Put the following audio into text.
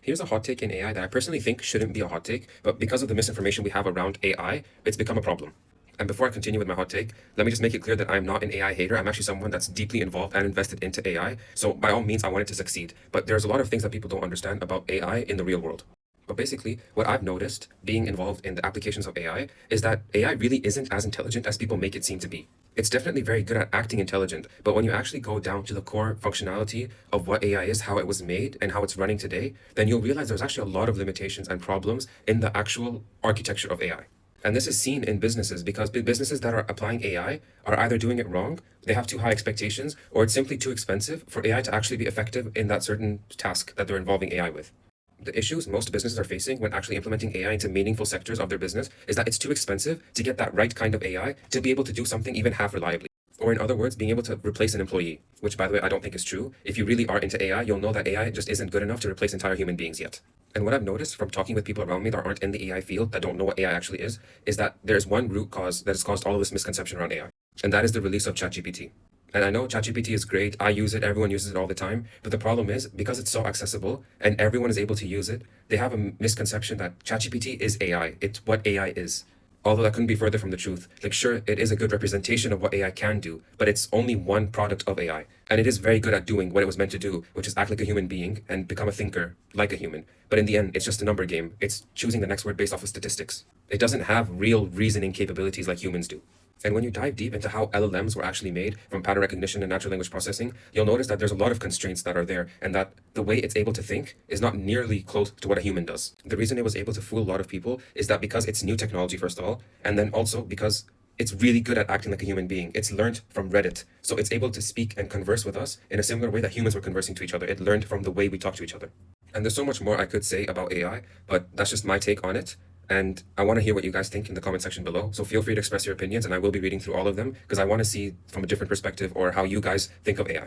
Here's a hot take in AI that I personally think shouldn't be a hot take, but because of the misinformation we have around AI, it's become a problem. And before I continue with my hot take, let me just make it clear that I'm not an AI hater. I'm actually someone that's deeply involved and invested into AI. So by all means, I want it to succeed. But there's a lot of things that people don't understand about AI in the real world. But basically, what I've noticed being involved in the applications of AI is that AI really isn't as intelligent as people make it seem to be. It's definitely very good at acting intelligent, but when you actually go down to the core functionality of what AI is, how it was made, and how it's running today, then you'll realize there's actually a lot of limitations and problems in the actual architecture of AI. And this is seen in businesses because businesses that are applying AI are either doing it wrong, they have too high expectations, or it's simply too expensive for AI to actually be effective in that certain task that they're involving AI with. The issues most businesses are facing when actually implementing AI into meaningful sectors of their business is that it's too expensive to get that right kind of AI to be able to do something even half reliably. Or in other words, being able to replace an employee, which by the way, I don't think is true. If you really are into AI, you'll know that AI just isn't good enough to replace entire human beings yet. And what I've noticed from talking with people around me that aren't in the AI field, that don't know what AI actually is that there's one root cause that has caused all of this misconception around AI. And that is the release of ChatGPT. And I know ChatGPT is great. I use it. Everyone uses it all the time. But the problem is because it's so accessible and everyone is able to use it, they have a misconception that ChatGPT is AI. It's what AI is. Although that couldn't be further from the truth. Like, sure, it is a good representation of what AI can do, but it's only one product of AI. And it is very good at doing what it was meant to do, which is act like a human being and become a thinker like a human. But in the end, it's just a number game. It's choosing the next word based off of statistics. It doesn't have real reasoning capabilities like humans do. And when you dive deep into how LLMs were actually made from pattern recognition and natural language processing, you'll notice that there's a lot of constraints that are there and that the way it's able to think is not nearly close to what a human does. The reason it was able to fool a lot of people is that because it's new technology, first of all, and then also because it's really good at acting like a human being. It's learned from Reddit. So it's able to speak and converse with us in a similar way that humans were conversing to each other. It learned from the way we talk to each other. And there's so much more I could say about AI, but that's just my take on it. And I want to hear what you guys think in the comment section below. So feel free to express your opinions, and I will be reading through all of them because I want to see from a different perspective or how you guys think of AI.